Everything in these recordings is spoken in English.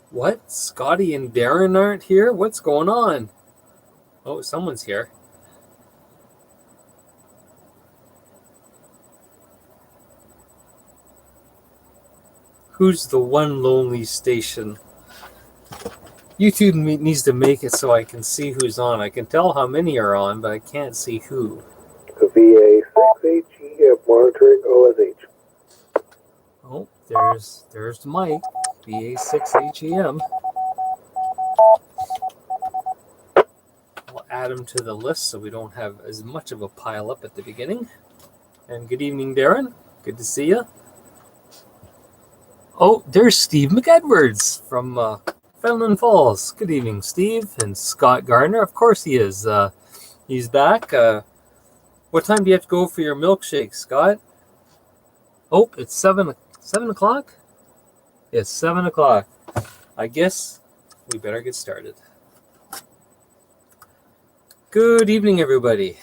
What? Scotty and Darren aren't here? What's going on? Oh, someone's here. Who's the one lonely station? YouTube needs to make it so I can see who's on. I can tell how many are on, but I can't see who. VA6HEM monitoring OSH. Oh, there's Mike, VA6HEM. I'll add him to the list so we don't have as much of a pile up at the beginning. And good evening, Darren. Good to see you. Oh, there's Steve McEdwards from Fenelon Falls. Good evening, Steve. And Scott Gardner, of course he is. He's back. What time do you have to go for your milkshake, Scott? Oh, it's 7 o'clock? It's 7 o'clock. I guess we better get started. Good evening, everybody.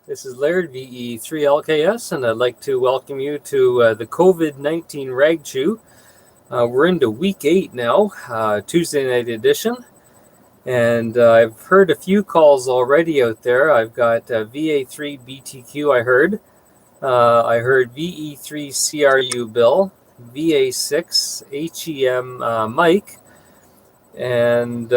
This is Laird, VE3LKS, and I'd like to welcome you to the COVID-19 Rag Chew. We're into week 8 now, Tuesday night edition. And I've heard a few calls already out there. I've got VA3BTQ, I heard VE3CRU Bill, VA6HEM Mike. And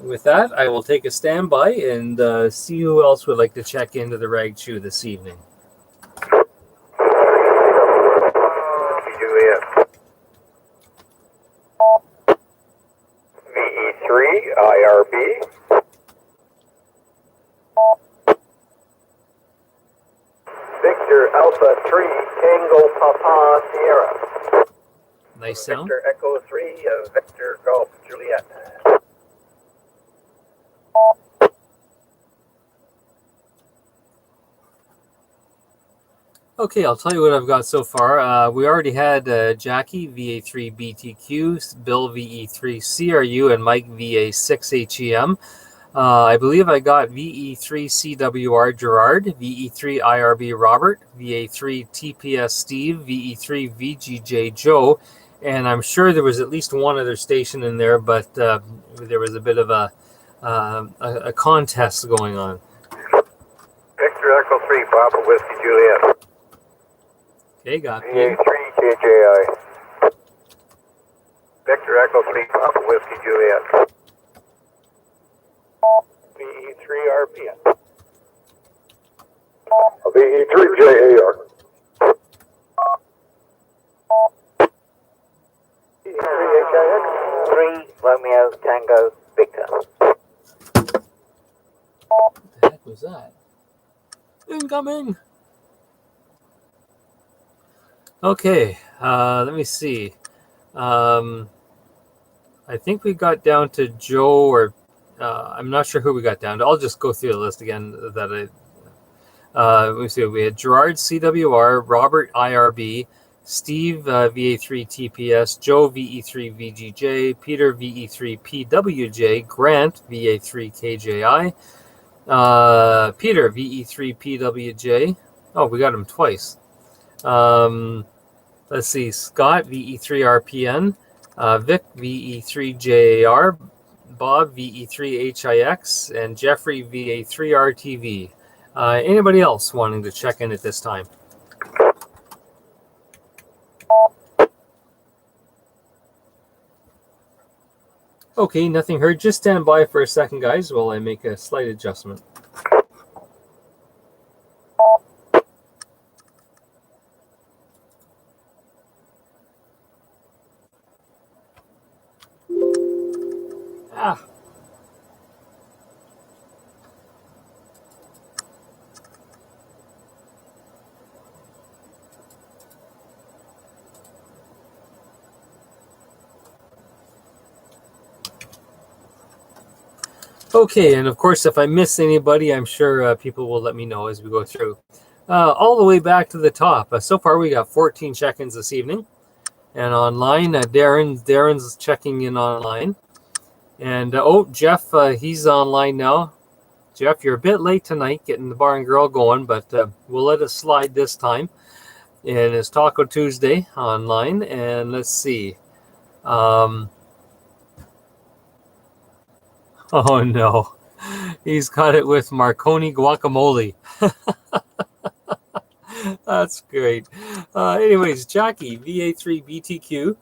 with that, I will take a standby and see who else would like to check into the Rag Chew this evening. IRB. Victor Alpha 3 Tango Papa Sierra. Nice sound. Victor Echo 3 Victor Golf Juliet. Okay, I'll tell you what I've got so far. We already had Jackie, VA3BTQ, Bill, VE3CRU, and Mike, VA6HEM. I believe I got VE3CWR Gerard, VE3IRB Robert, VA3TPS Steve, VE3VGJ Joe, and I'm sure there was at least one other station in there, but there was a bit of a contest going on. Victor Echo 3 Papa Whiskey Juliet. Okay, got VA3JJI. Victor Echo 3 Papa Whiskey Juliet. VE3RPN. VE3JAR. VE3HIX. 3 Romeo Tango Victor. What the heck was that? Incoming! Okay, let me see. I think we got down to Joe, or I'm not sure who we got down to. I'll just go through the list again. Let me see. We had Gerard CWR, Robert IRB, Steve VA3TPS, Joe VE3VGJ, Peter VE3PWJ, Grant VA3KJI, Peter VE3PWJ. Oh, we got him twice. Let's see, Scott, VE3RPN, Vic, VE3JAR, Bob, VE3HIX, and Jeffrey, VA3RTV. Anybody else wanting to check in at this time? Okay, nothing heard. Just stand by for a second, guys, while I make a slight adjustment. Okay, and of course, if I miss anybody, I'm sure people will let me know as we go through. All the way back to the top. So far, we got 14 check-ins this evening. And online, Darren's checking in online. And, Jeff, he's online now. Jeff, you're a bit late tonight getting the Bar and Grill going, but we'll let it slide this time. And it's Taco Tuesday online. And let's see. Um, oh no, he's got it with Marconi guacamole. That's great. Anyways, Jackie, VA3BTQ.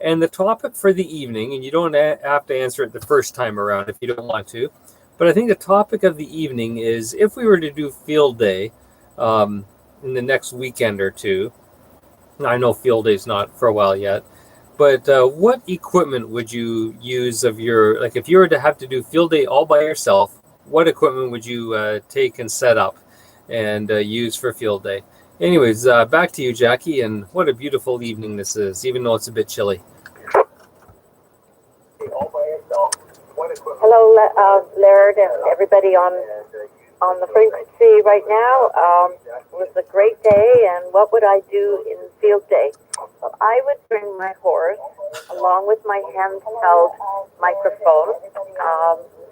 And the topic for the evening, and you don't have to answer it the first time around if you don't want to, but I think the topic of the evening is if we were to do field day in the next weekend or two. I know field day's not for a while yet, but what equipment would you use of your, like if you were to have to do field day all by yourself, what equipment would you take and set up and use for field day? Anyways, back to you, Jackie, and what a beautiful evening this is, even though it's a bit chilly. Hello, Laird, and everybody on the frequency right now. It was a great day, and what would I do in field day? Well, I would bring my horse along with my handheld microphone,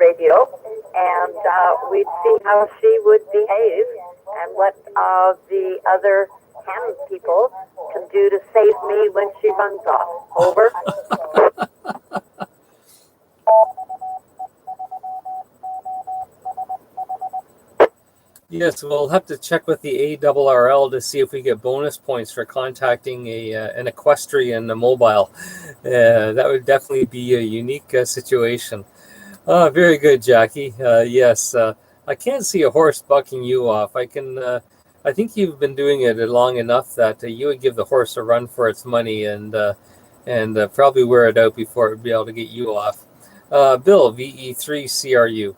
radio, and we'd see how she would behave and what the other hand people can do to save me when she runs off. Over. Yes, we'll have to check with the ARRL to see if we get bonus points for contacting an equestrian mobile. That would definitely be a unique situation. Very good, Jackie. Yes, I can't see a horse bucking you off. I think you've been doing it long enough that you would give the horse a run for its money and probably wear it out before it would be able to get you off. Bill, VE3CRU.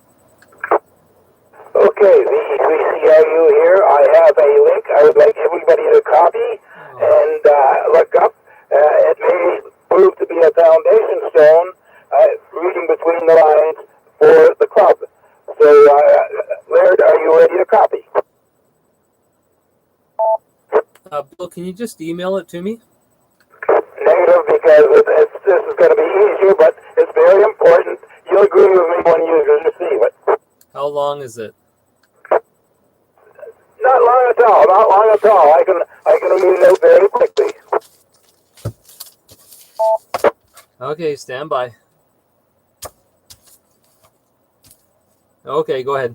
Okay, VE3CRU here. I have a link I would like everybody to copy and look up. It may prove to be a foundation stone, reading between the lines for the club. So, Laird, are you ready to copy? Bill, can you just email it to me? Negative, because this is going to be easier, but it's very important. You'll agree with me when you receive it. How long is it? Not long at all. Not long at all. I can read it out very quickly. Okay, stand by. Okay, go ahead.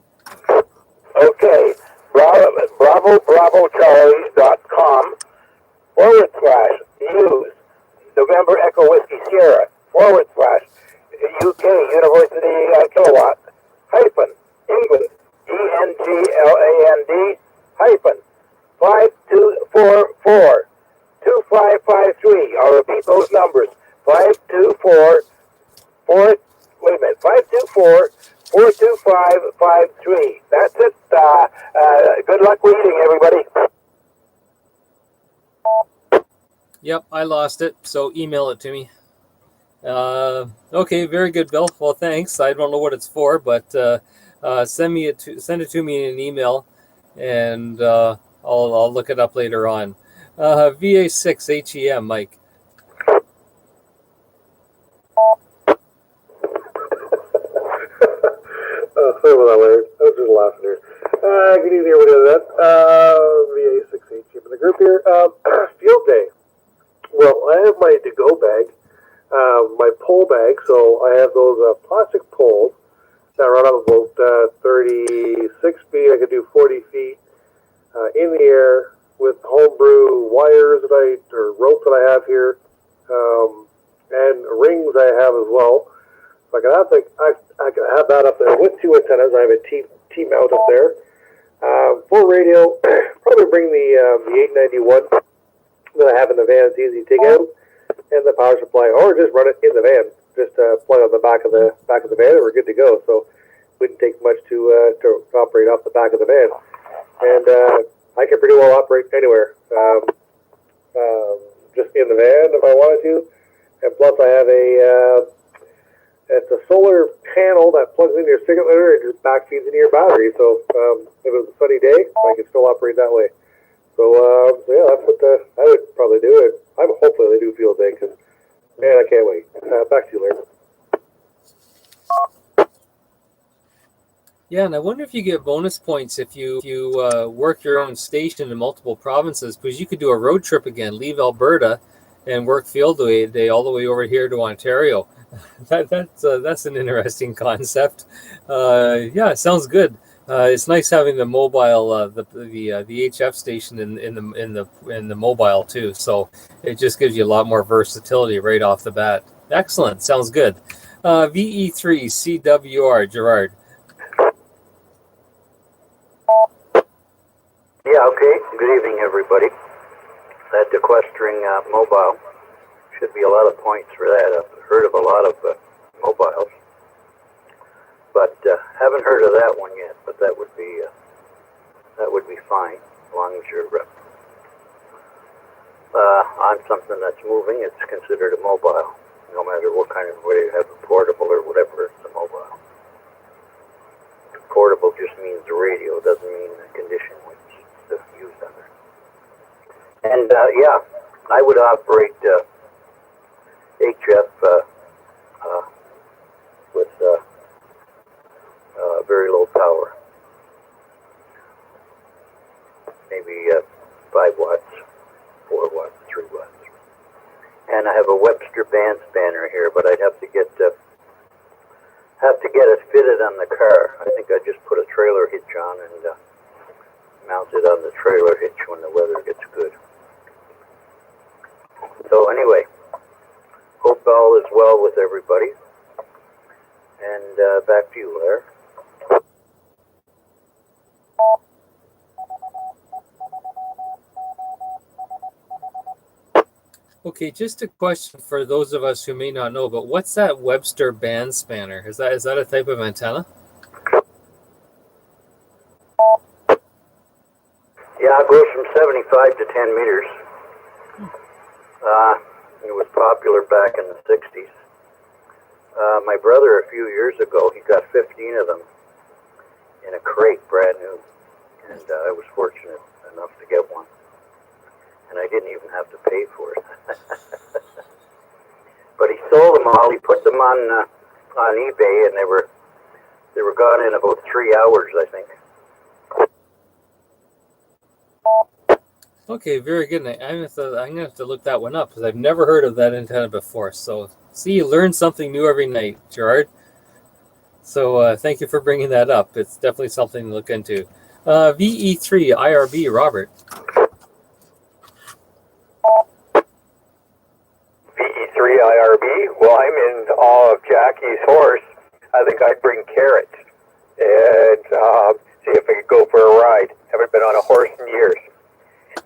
Okay, BravoCharlie.com /use November Echo Whiskey Sierra /UK University Kilowatt England ENGLAND -5244 2553. I'll repeat those numbers. 524 42553. That's it. Good luck reading, everybody. Yep, I lost it, so email it to me. Okay, very good, Bill. Well, thanks. I don't know what it's for, but send it to me in an email, and I'll look it up later on. VA6 HEM, Mike. Sorry about that, Larry. I was just laughing here. Good evening, everybody. VA6 HEM in the group here. Field day. Well, I have my to-go bag, my pole bag, so I have those plastic poles that run up about 36 feet. I could do 40 feet in the air with homebrew wires or rope that I have here, and rings I have as well. So I can have that up there with two antennas. I have a T-mount up there. For radio, probably bring the 891 that I have in the van. It's easy to take out, and the power supply, or just run it in the van. Just plug on the back of the van, and we're good to go. So it wouldn't take much to operate off the back of the van, and I can pretty well operate anywhere, just in the van if I wanted to. And plus, I have it's a solar panel that plugs into your simulator and just back feeds into your battery. So if it was a sunny day, I could still operate that way. So yeah, that's what I would probably do. And I'm hopefully they do field day because, man, I can't wait. Back to you, Larry. Yeah, and I wonder if you get bonus points if you work your own station in multiple provinces, because you could do a road trip again, leave Alberta, and work field day all the way over here to Ontario. That's an interesting concept. Yeah, it sounds good. It's nice having the mobile, the HF station in the mobile too. So it just gives you a lot more versatility right off the bat. Excellent, sounds good. VE3 CWR Gerard. Yeah, okay. Good evening, everybody. That sequestering mobile should be a lot of points for that. I've heard of a lot of mobiles, but haven't heard of that one yet. But that would be fine as long as you're on something that's moving. It's considered a mobile, no matter what kind of, whether you have a portable or whatever. It's a mobile. Portable just means the radio, doesn't mean the condition which is used under. And yeah, I would operate HF with very low power, maybe 5 watts, 4 watts, 3 watts. And I have a Webster band spanner here, but I'd have to get it fitted on the car. I think I just put a trailer hitch on and mount it on the trailer hitch when the weather gets good. So anyway, hope all is well with everybody. And back to you, Larry. Okay, just a question for those of us who may not know, but what's that Webster band spanner? Is that a type of antenna? Yeah, it goes from 75 to 10 meters. It was popular back in the 60s. My brother, a few years ago, he got 15 of them in a crate, brand new. And I was fortunate enough to get one. And I didn't even have to pay for it. But he sold them all. He put them on eBay, and they were gone in about 3 hours, I think. Okay, very good. I'm gonna have to look that one up because I've never heard of that antenna before. So, see, you learn something new every night, Gerard. So, thank you for bringing that up. It's definitely something to look into. VE3 IRB, Robert. VE3 IRB. Well, I'm in awe of Jackie's horse. I think I'd bring Carrot and see if I could go for a ride. Haven't been on a horse in years.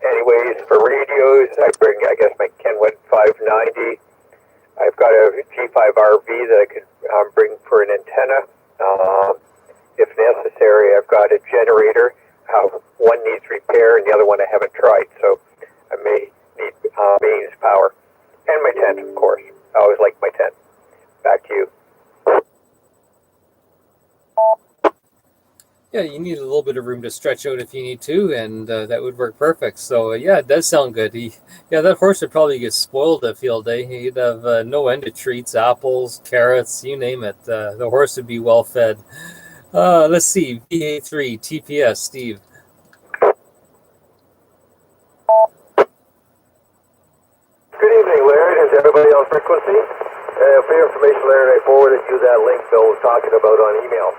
Anyways, for radios, I bring, I guess, my Kenwood 590. I've got a G5RV that I could bring for an antenna. If necessary, I've got a generator. One needs repair, and the other one I haven't tried, so I may need mains power. And my tent, of course. I always like my tent. Back to you. Yeah, you need a little bit of room to stretch out if you need to, and that would work perfect. So, yeah, it does sound good. That horse would probably get spoiled at field day. He'd have no end of treats, apples, carrots, you name it. The horse would be well fed. Let's see, VA3, TPS, Steve. Good evening, Larry. Is everybody on frequency? For your information, Larry, I forwarded you that link Bill was talking about on email.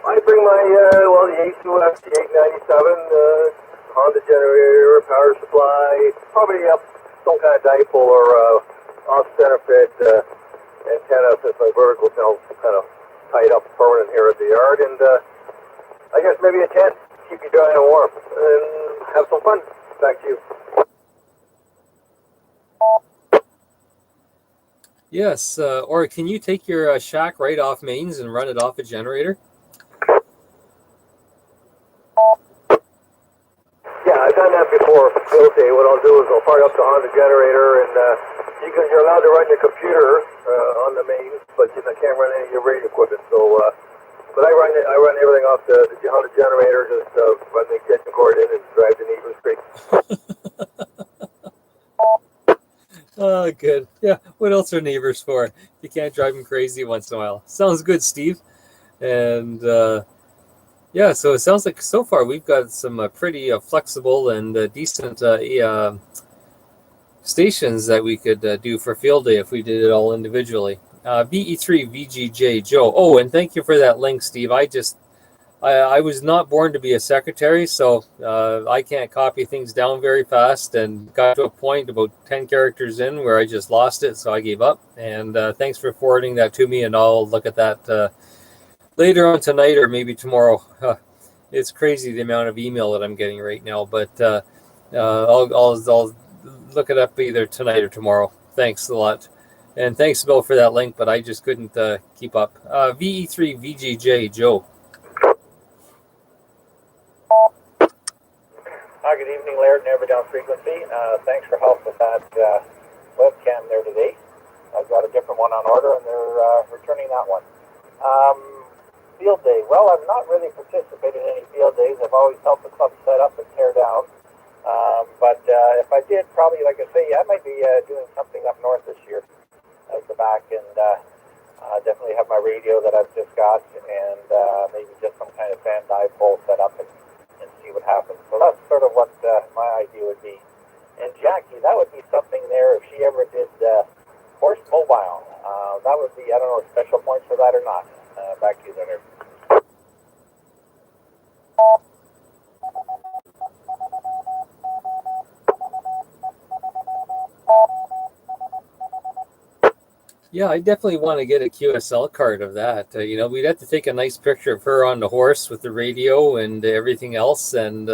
I bring my, the A2F, the 897, Honda generator, power supply, probably some kind of dipole or off-center fit antenna since my vertical's now kind of tied up permanent here at the yard, and I guess maybe a tent, keep you dry and warm, and have some fun. Back to you. Yes, or can you take your shack right off mains and run it off a generator? Yeah, I've done that before. Okay, what I'll do is I'll fire up the Honda generator, and you're allowed to run your computer on the mains, but you can't run any of your radio equipment. So, but I run everything off the Honda generator, just run the extension cord in and drive the neighbors straight. Oh, good. Yeah, what else are neighbors for? You can't drive them crazy once in a while. Sounds good, Steve. And yeah, so it sounds like so far we've got some pretty flexible and decent stations that we could do for field day if we did it all individually. VE3 VGJ Joe. Oh, and thank you for that link, Steve. I was not born to be a secretary, so I can't copy things down very fast, and got to a point about 10 characters in where I just lost it, so I gave up. And thanks for forwarding that to me, and I'll look at that later on tonight or maybe tomorrow. It's crazy the amount of email that I'm getting right now, but I'll look it up either tonight or tomorrow. Thanks a lot. And thanks, Bill, for that link, but I just couldn't keep up. VE3 VGJ Joe. Hi, good evening, Laird and Everdown Frequency. Thanks for help with that webcam there today. I've got a different one on order, and they're returning that one. Field day. Well, I've not really participated in any field days. I've always helped the club set up and tear down. But if I did, probably, like I say, I might be doing something up north this year at the back, and definitely have my radio that I've just got, and maybe just some kind of fan dipole set up and see what happens. So that's sort of what my idea would be. And Jackie, that would be something there if she ever did horse mobile. That would be, I don't know, special points for that or not. Back to you there. Yeah, I definitely want to get a QSL card of that. We'd have to take a nice picture of her on the horse with the radio and everything else, and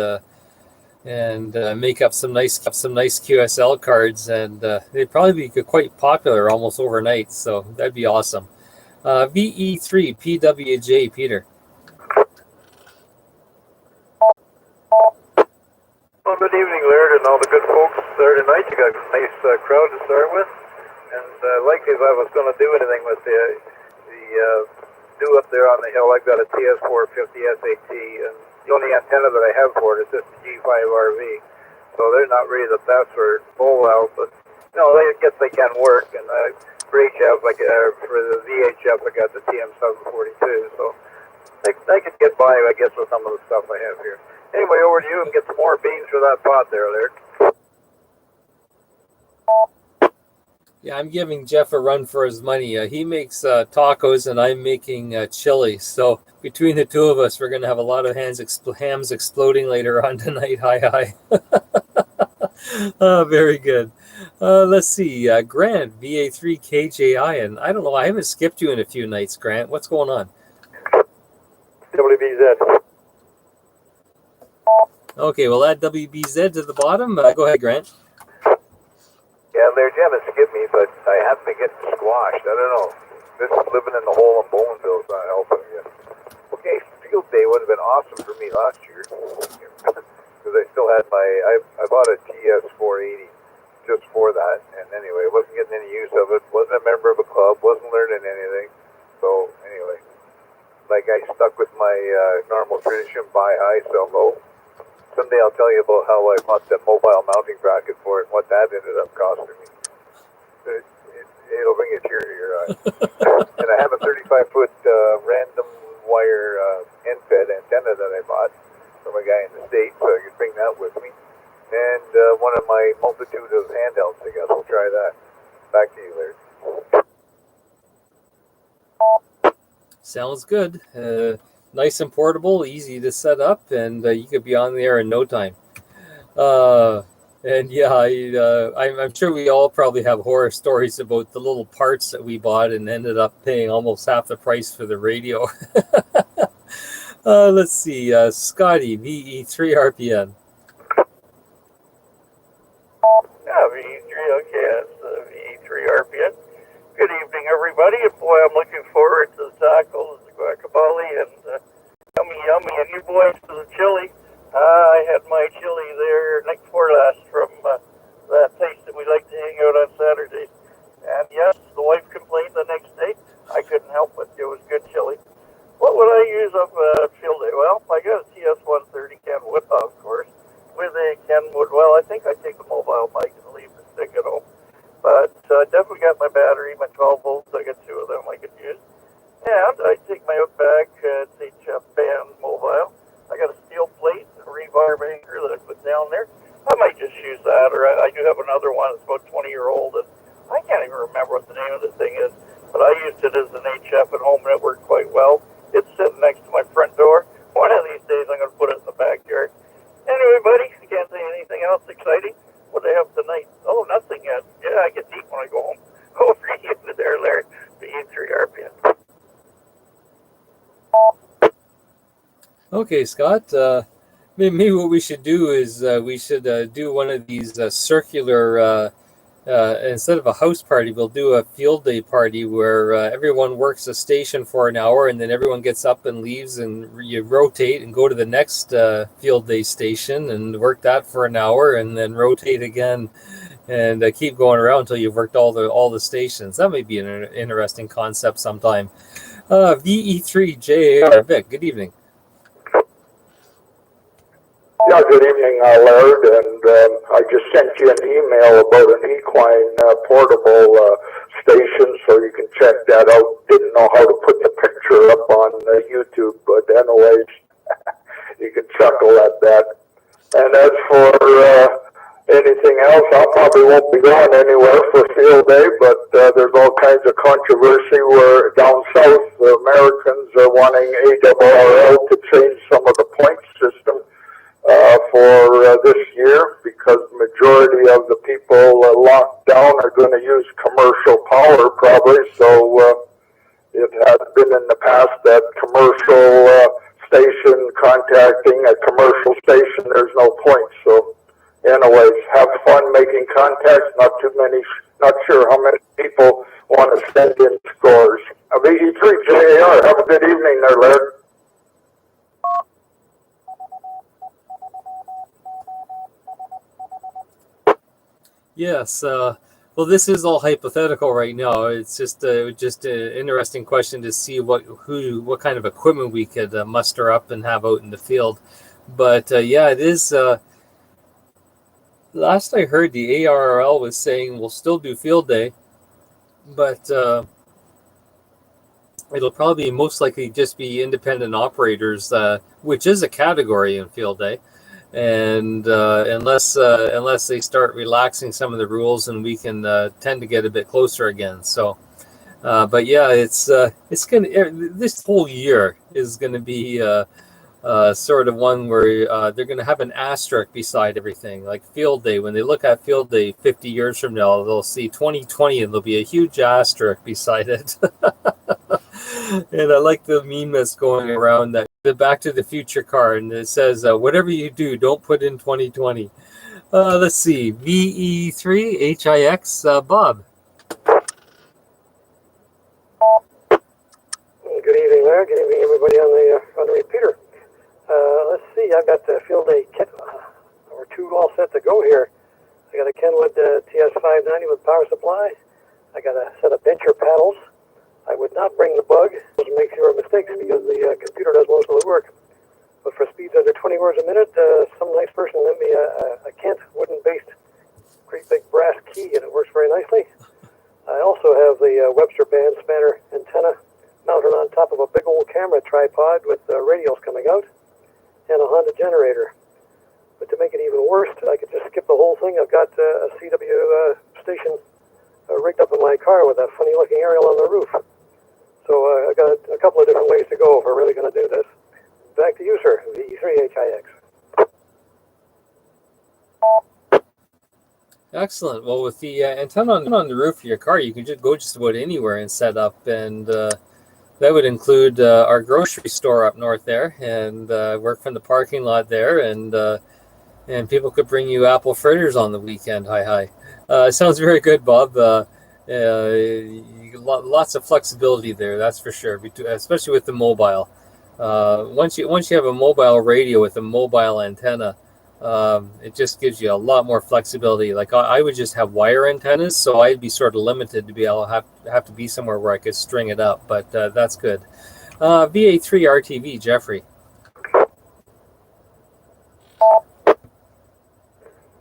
make up some nice QSL cards, and they'd probably be quite popular almost overnight. So that'd be awesome. VE3 PWJ Peter. Well, good evening, Laird, and all the good folks there tonight. You got a nice crowd to start with. And like if I was going to do anything with the do up there on the hill, I've got a TS450 SAT, and the only antenna that I have for it is just the G5RV. So they're not really the best for mobile, but I guess they can work. And for HF, for the VHF, I got the TM742. So I could get by, I guess, with some of the stuff I have here. Anyway, over to you and get some more beans for that pot there, Laird. Yeah, I'm giving Jeff a run for his money. He makes tacos, and I'm making chili. So between the two of us, we're going to have a lot of hams exploding later on tonight. Hi. Very good. Let's see. Grant, VA3KJI. And I don't know, I haven't skipped you in a few nights, Grant. What's going on? WBZ. Okay, we'll add WBZ to the bottom. Go ahead, Grant. Yeah, Laird, you haven't skipped me, but I haven't been getting squashed. I don't know. This living in the hole in Bowmanville is not helping you. Okay, field day would have been awesome for me last year. Because I still had I bought a TS480 just for that. And anyway, wasn't getting any use of it. Wasn't a member of a club. Wasn't learning anything. So anyway, I stuck with my normal tradition, buy high, sell low. Someday I'll tell you about how I bought the mobile mounting bracket for it and what that ended up costing me. It'll bring a tear to your eye. And I have a 35-foot random wire end-fed antenna that I bought from a guy in the States, so I could bring that with me. And one of my multitude of handhelds, I guess. We'll try that. Back to you, Laird. Sounds good. Nice and portable, easy to set up, and you could be on the air in no time. And yeah, I'm sure we all probably have horror stories about the little parts that we bought and ended up paying almost half the price for the radio. Let's see, Scotty, VE3 RPN. Yeah, VE3, okay, that's VE3 RPN. Good evening, everybody, and boy, I'm looking forward to the tacos, the guacamole, and yummy, and you boys to the chili. I had my chili there night before last from that place that we like to hang out on Saturdays. And yes, the wife complained the next day. I couldn't help it. It was good chili. What would I use of field day? Well, I got a TS130 Kenwood, of course, with a Kenwood. Well, I think I take the mobile mic and leave the stick at home. But definitely got my battery, my 12 volts. I got two of them I could use. And I take my Outback HF band mobile. I got a steel plate and a rebar anchor that I put down there. I might just use that, or I do have another one that's about 20-year-old, and I can't even remember what the name of the thing is, but I used it as an HF at home, and it worked quite well. It's sitting next to my front door. One of these days, I'm going to put it in the backyard. Anyway, buddy, I can't say anything else exciting. What do they have tonight? Oh, nothing yet. Yeah, I get to eat when I go home. Over to you there, Larry, the E3 RPN. Okay, Scott. Maybe what we should do is we should do one of these circular. Instead of a house party, we'll do a field day party where everyone works a station for an hour, and then everyone gets up and leaves, and you rotate and go to the next field day station and work that for an hour, and then rotate again, and keep going around until you've worked all the stations. That might be an interesting concept sometime. VE3JAR, Vic, good evening. Yeah, good evening, Laird, and I just sent you an email about an equine portable station, so you can check that out. Didn't know how to put the picture up on YouTube, but anyways, you can chuckle at that. And as for anything else, I probably won't be going anywhere for field day, but there's all kinds of controversy where down south, the Americans are wanting ARRL to change some of the point system for this year, because the majority of the people locked down are going to use commercial power probably. So it has been in the past that commercial station contacting a commercial station, there's no point. So anyways, have fun making contacts. Not sure how many people want to send in scores. VE3JAR, have a good evening there, Laird. Yes. Well, this is all hypothetical right now. It's just an interesting question to see what kind of equipment we could muster up and have out in the field. But yeah, it is. Last I heard, the ARRL was saying we'll still do field day, but it'll probably most likely just be independent operators, which is a category in field day. And unless they start relaxing some of the rules, and we can tend to get a bit closer again. So, but yeah, it's gonna, this whole year is gonna be sort of one where they're gonna have an asterisk beside everything, like field day. When they look at field day 50 years from now, they'll see 2020, and there'll be a huge asterisk beside it. And I like the meme that's going around, that the Back to the Future car, and it says, whatever you do, don't put in 2020. Let's see, VE3HIX, Bob. Good evening, Larry. Good evening, everybody on the repeater. Let's see, I've got the field day kit, or two all set to go here. I got a Kenwood TS590 with power supply. I got a set of bencher paddles. I would not bring the bug. It makes fewer mistakes because the computer does most of the work. But for speeds under 20 words a minute, some nice person lent me a Kent wooden-based great big brass key, and it works very nicely. I also have the Webster band spanner antenna mounted on top of a big old camera tripod with radials coming out, and a Honda generator. But to make it even worse, I could just skip the whole thing. I've got a CW station rigged up in my car with that funny-looking aerial on the roof. So I got a couple of different ways to go if we're really going to do this. Back to you, sir. VE3HIX. Excellent. Well, with the antenna on the roof of your car, you can just go just about anywhere and set up, and that would include our grocery store up north there, and work from the parking lot there, and people could bring you apple fritters on the weekend. Hi. Sounds very good, Bob. Lots of flexibility there, that's for sure, especially with the mobile. Once you have a mobile radio with a mobile antenna, it just gives you a lot more flexibility. Like I would just have wire antennas, so I'd be sort of limited to be able to have to be somewhere where I could string it up. But that's good. VA3 RTV, Jeffrey.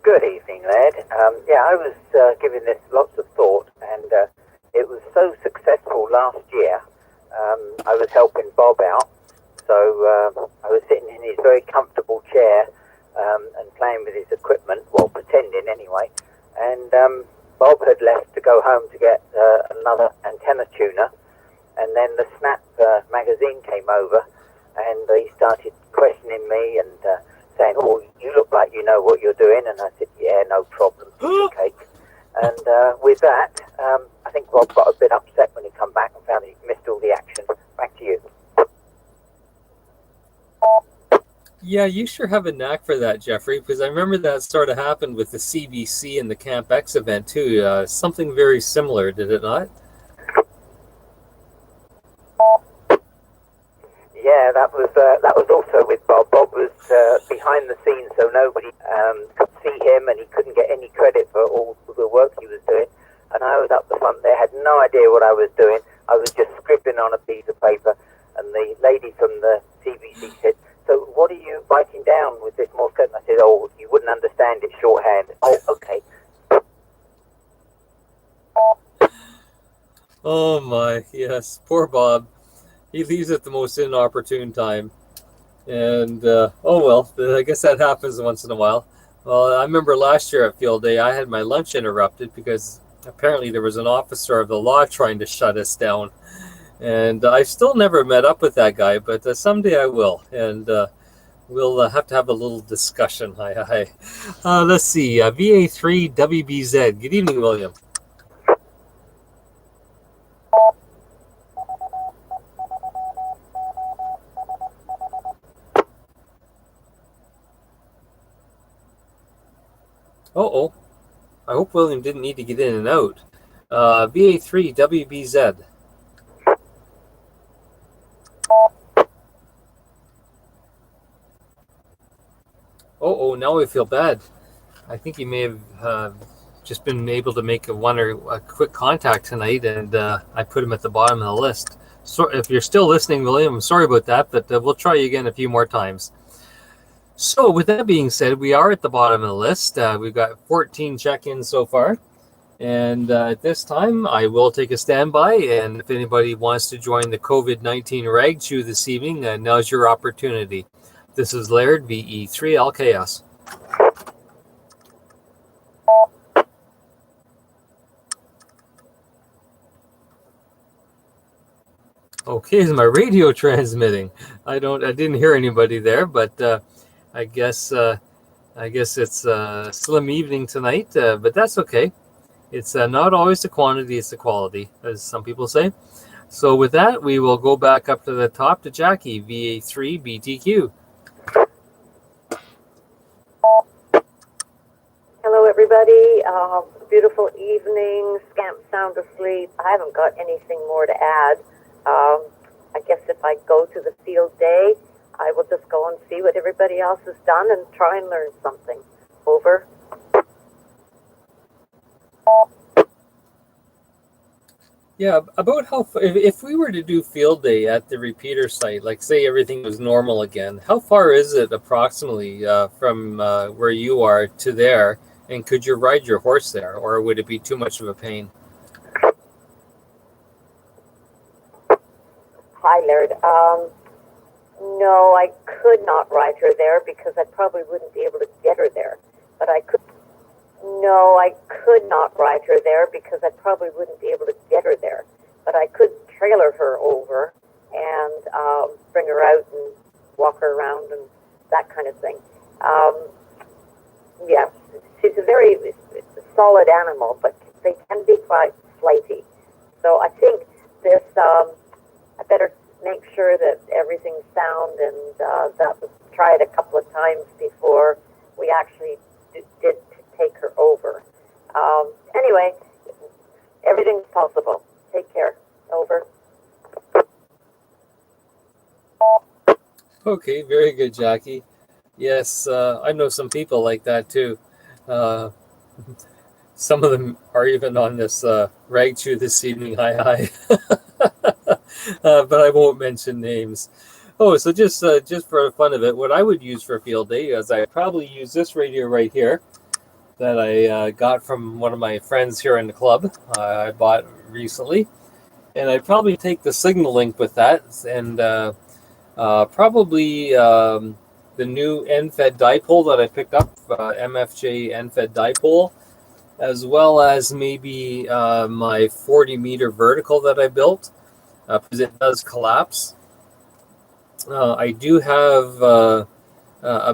Good evening, lad. I was giving this lots of thought, and it was so successful last year. I was helping Bob out, so I was sitting in his very comfortable chair, and playing with his equipment, well, pretending anyway. And Bob had left to go home to get another antenna tuner, and then the Snap magazine came over, and he started questioning me and saying, "Oh, you look like you know what you're doing." And I said, "Yeah, no problem, piece of cake." And with that, I think Bob got a bit upset when he come back and found he'd missed all the action. Back to you. Yeah, you sure have a knack for that, Jeffrey, because I remember that sort of happened with the CBC and the Camp X event too. Something very similar, did it not? Yeah, that was also with Bob. Bob was behind the scenes, so nobody could see him, and he couldn't get any credit for all the work he was doing. And I was up the front there, had no idea what I was doing. I was just scribbling on a piece of paper, and the lady from the CBC said, "So what are you writing down with this Morse code?" And I said, "Oh, you wouldn't understand, it's shorthand." "Oh, okay." Oh my, yes, poor Bob. He leaves at the most inopportune time. And, oh well, I guess that happens once in a while. Well, I remember last year at Field Day, I had my lunch interrupted because apparently there was an officer of the law trying to shut us down. And I've still never met up with that guy, but someday I will. And we'll have to have a little discussion. Hi. Let's see, VA3 WBZ. Good evening, William. Uh-oh. I hope William didn't need to get in and out. VA3 WBZ. Oh, now I feel bad. I think he may have just been able to make a quick contact tonight, and I put him at the bottom of the list. So if you're still listening, William, I'm sorry about that, but we'll try you again a few more times. So with that being said, we are at the bottom of the list. We've got 14 check-ins so far. And at this time, I will take a standby. And if anybody wants to join the COVID-19 Rag Chew this evening, now's your opportunity. This is Laird, VE3LKS. Okay, is my radio transmitting? I didn't hear anybody there, but I guess it's a slim evening tonight, but that's okay. It's not always the quantity, it's the quality, as some people say. So with that, we will go back up to the top to Jackie, VA3 BTQ. Hello, everybody. Beautiful evening. Scamp sound asleep. I haven't got anything more to add. I guess if I go to the field day, I will just go and see what everybody else has done and try and learn something. Over. Yeah, about if we were to do field day at the repeater site, like say everything was normal again, how far is it approximately from where you are to there? And could you ride your horse there, or would it be too much of a pain? Hi, Laird. No, I could not ride her there because I probably wouldn't be able to get her there. But I could. No, I could not ride her there because I probably wouldn't be able to get her there. But I could trailer her over and bring her out and walk her around and that kind of thing. Yeah, she's a very solid animal, but they can be quite flighty. So I think this, I better make sure that everything's sound, and that was tried a couple of times before we actually did take her over. Anyway, everything's possible. Take care. Over. Okay, very good, Jackie. Yes, I know some people like that too. Some of them are even on this rag chew this evening. Hi. But I won't mention names. Oh, so just for the fun of it, what I would use for field day is I'd probably use this radio right here that I got from one of my friends here in the club. I bought recently, and I'd probably take the signal link with that, and probably use the 5 gig, 5 gig the new end-fed dipole that I picked up, MFJ end-fed dipole, as well as maybe my 40-meter vertical that I built, because it does collapse. I do have a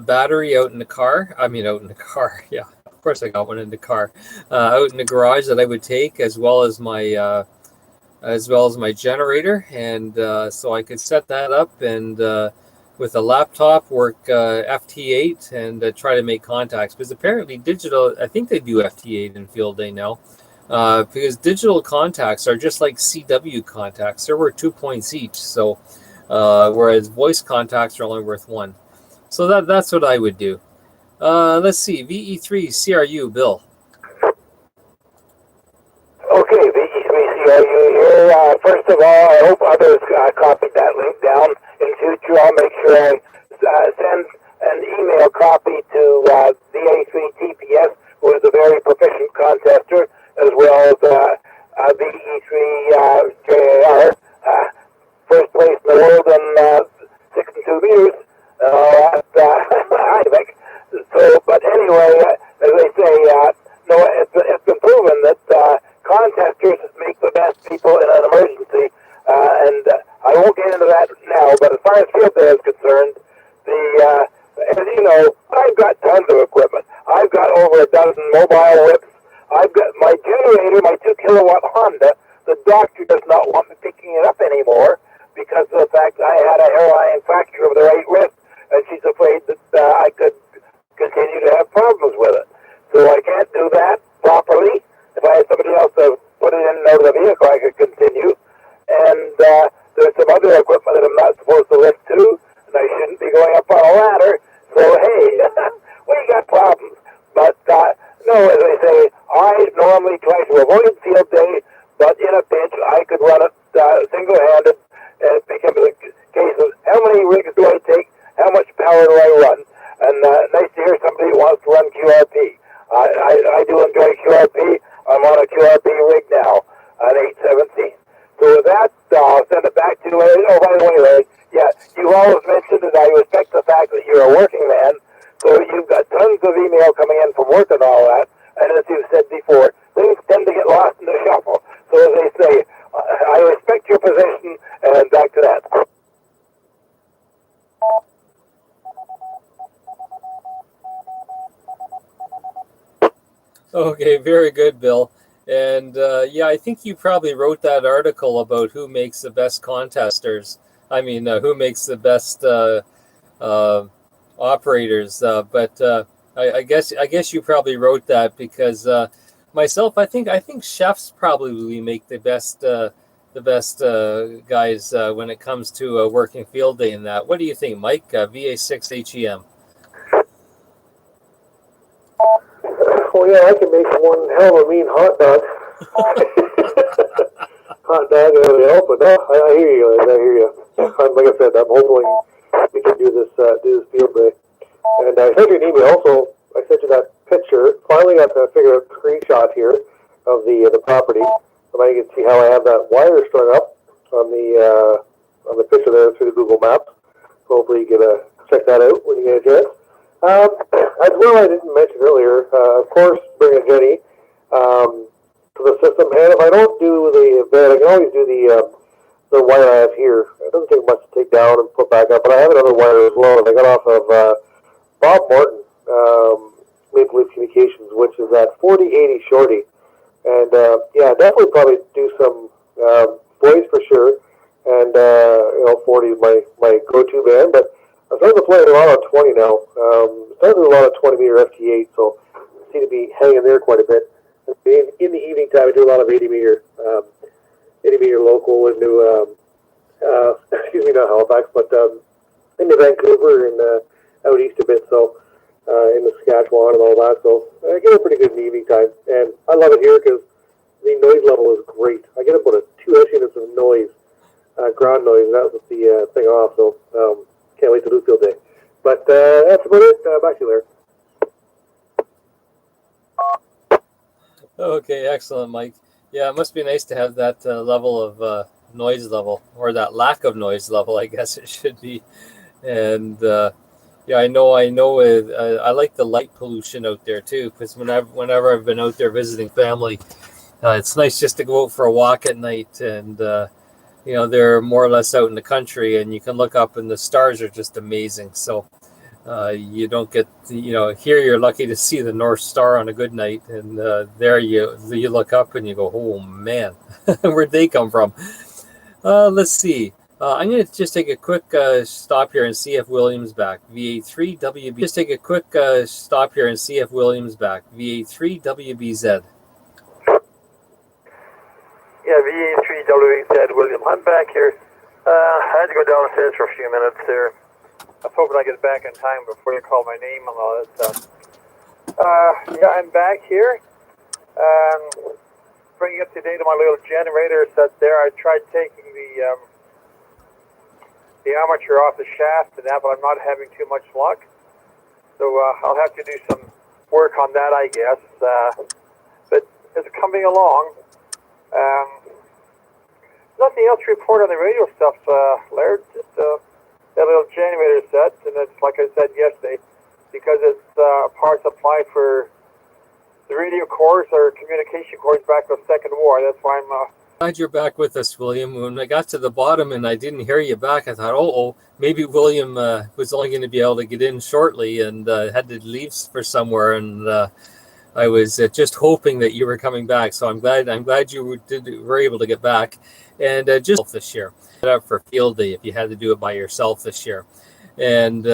battery out in the car. I mean, out in the car. Yeah, of course I got one in the car. Out in the garage that I would take, as well as my generator, and so I could set that up and with a laptop work FT8 and try to make contacts, because apparently digital, I think they do FT8 in field day now, because digital contacts are just like CW contacts. They're worth 2 points each, so whereas voice contacts are only worth 1. So that's what I would do. Let's see, VE3 CRU, Bill. Okay, VE3CRU here. First of all, I hope others copied that link down. In future, I'll make sure I send an email copy to VA3TPS, who is a very proficient contester, as well as VE3JAR, first place in the world in 62 meters. I think. So, but anyway, as they say, no, it's been proven that contesters make the best people in an emergency, and I won't get into that now. But as far as field day is concerned, as you know, I've got tons of equipment. I've got over a dozen mobile whips. I've got my generator, my 2-kilowatt Honda. The doctor does not want me picking it up anymore because of the fact I had a hairline fracture of the right wrist, and she's afraid that I could continue to have problems with it. So I can't do that properly. If I had somebody else to put it in and out of the vehicle, I could continue. And there's some other equipment that I'm not supposed to lift to, and I shouldn't be going up on a ladder. So, hey, we got problems. But, no, as I say, I normally try to avoid field day, but in a pinch, I could run it single-handed. And it becomes a case of how many rigs do I take, how much power do I run? And nice to hear somebody who wants to run QRP. I do enjoy QRP. I'm on a QRP rig now, an 817. So with that, I'll send it back to you. Oh, by the way, Larry, yeah, you've always mentioned that I respect the fact that you're a working man. So you've got tons of email coming in from work and all that. And as you've said before, things tend to get lost in the shuffle. So as they say, I respect your position, and back to that. Okay, very good, Bill. And yeah, I think you probably wrote that article about who makes the best contesters. I mean, who makes the best operators. But I guess you probably wrote that because myself, I think chefs probably make the best guys when it comes to working field day and that. What do you think, Mike? VA6 HEM. Oh yeah, I can make one hell of a mean hot dog. Hot dog and everything else, but no, I hear you, guys. I hear you. Like I said, I'm hoping we can do this field day. And I sent you an email. Also, I sent you that picture. Finally got to figure out a screenshot here of the property. So now you can see how I have that wire strung up on the picture there through the Google Maps. Hopefully you can check that out when you get a chance. As well, I didn't mention earlier, of course, bring a Jenny to the system. And if I don't do the bed, I can always do the wire I have here. It doesn't take much to take down and put back up. But I have another wire as well that I got off of Bob Morton, Maple Leaf Communications, which is at 4080 Shorty. And yeah, definitely probably do some boys for sure. And 40 is my go-to band, but I'm starting to play a lot on 20 now. Starting to do a lot of 20-meter FT8, so I seem to be hanging there quite a bit. In the evening time, I do a lot of 80-meter local into, excuse me, not Halifax, but into Vancouver and out east a bit, so in the Saskatchewan and all that. So I get it pretty good in the evening time, and I love it here because the noise level is great. I get about 2 units of noise, ground noise, and that was the thing off, so can't wait to do field day. But that's about it. Back to you, Larry. Okay, excellent, Mike. Yeah, it must be nice to have that level of noise level, or that lack of noise level, I guess it should be. And Yeah, I know. I like the light pollution out there too, because whenever I've been out there visiting family, it's nice just to go out for a walk at night, and they're more or less out in the country, and you can look up, and the stars are just amazing. So you don't get, here you're lucky to see the North Star on a good night, and there you look up and you go, oh man, where'd they come from? Let's see. I'm going to just take a quick stop here and see if William's back. VA3WB. Just take a quick stop here and see if William's back. VA3WBZ. Yeah, VA3WBZ, William. I'm back here. I had to go downstairs for a few minutes there. I was hoping I'd get back in time before you call my name and all that stuff. Yeah, I'm back here. Bringing up to date on my little generator set there. I tried taking the armature off the shaft and that, but I'm not having too much luck. So I'll have to do some work on that, I guess. But it's coming along. Nothing else to report on the radio stuff, Laird. Just that little generator set, and it's like I said yesterday, because it's power supply for the radio corps or communication corps back to the Second War. That's why I'm Glad you're back with us, William. When I got to the bottom and I didn't hear you back, I thought, maybe William was only going to be able to get in shortly and had to leave for somewhere. And I was just hoping that you were coming back. So I'm glad you were able to get back. And just this year, up for field day if you had to do it by yourself this year. And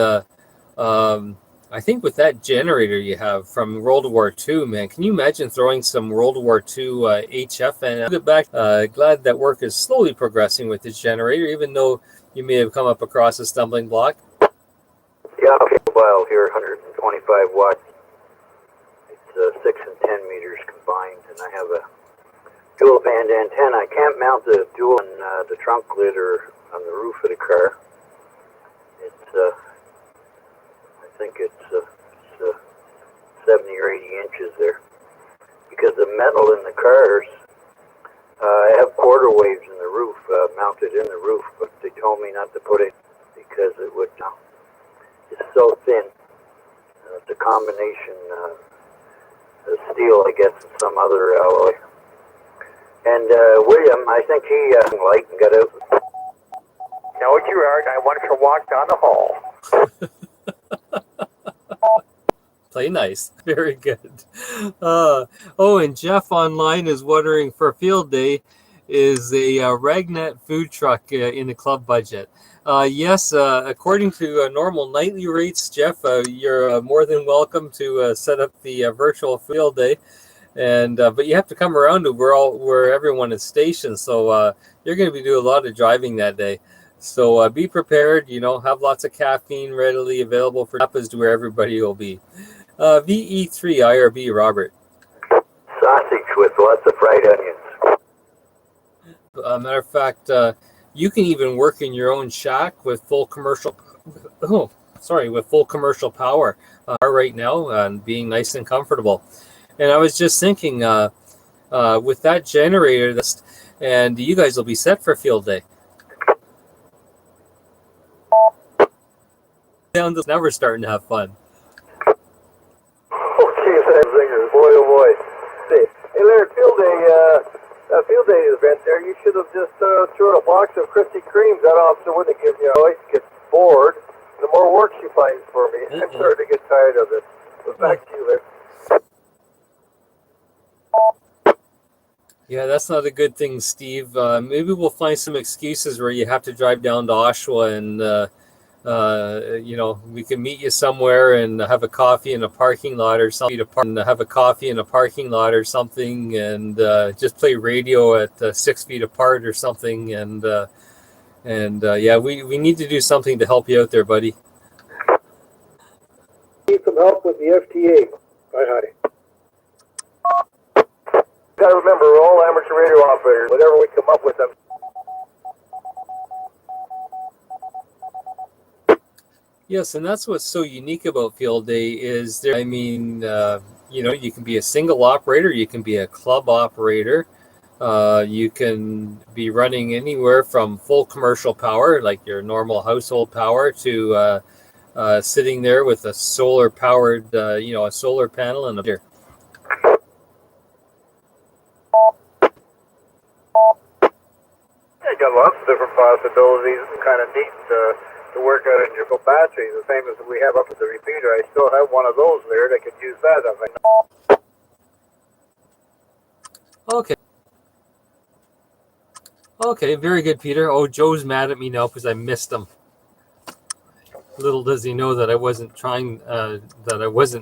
I think with that generator you have from World War II, man, can you imagine throwing some World War II HF and get back? Glad that work is slowly progressing with this generator, even though you may have come up across a stumbling block. Yeah, mobile here, 125 watts. It's 6 and 10 meters combined, and I have a dual band antenna. I can't mount the dual on the trunk lid or on the roof of the car. It's I think it's 70 or 80 inches there. Because the metal in the cars, I have quarter waves in the roof, mounted in the roof, but they told me not to put it because it would, it's so thin. It's a combination of steel, I guess, and some other alloy. And William, I think he light and got out. No, you are. I wanted to walk down the hall. Play nice. Very good. And Jeff online is wondering for field day, is a Ragnet food truck in the club budget? Yes, according to normal nightly rates, Jeff, you're more than welcome to set up the virtual field day. And but you have to come around to where everyone is stationed. So you're going to be doing a lot of driving that day. So be prepared, have lots of caffeine readily available for tapas to where everybody will be. VE3 IRB, Robert. Sausage with lots of fried onions. Matter of fact, you can even work in your own shack with full commercial. With full commercial power right now, and being nice and comfortable. And I was just thinking, with that generator, and you guys will be set for field day. Sounds never starting to have fun. Oh, geez, that zingers, boy, oh boy. Hey, Laird, field day event there, you should have just thrown a box of Krispy Kremes. That officer wouldn't have given you a choice. Gets bored, the more work she finds for me. I'm starting to get tired of it. But back to you, Laird. Yeah, that's not a good thing, Steve. Maybe we'll find some excuses where you have to drive down to Oshawa and we can meet you somewhere and have a coffee in a parking lot or something. And just play radio at 6 feet apart or something. And we need to do something to help you out there, buddy. Need some help with the FTA. Hi. Gotta remember, we're all amateur radio operators. Whatever we come up with, them. Yes, and that's what's so unique about field day is you can be a single operator, you can be a club operator, you can be running anywhere from full commercial power, like your normal household power, to sitting there with a solar powered, a solar panel and a here. You got lots of different possibilities. It's kind of neat to work out individual batteries, the same as we have up at the repeater. I still have one of those there that could use that if I know. Okay. Okay, very good, Peter. Oh, Joe's mad at me now because I missed him. Little does he know that I wasn't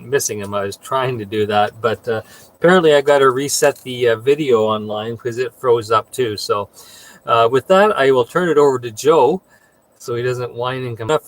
missing him. I was trying to do that, but apparently I got to reset the video online because it froze up too. So with that, I will turn it over to Joe so he doesn't whine and come up for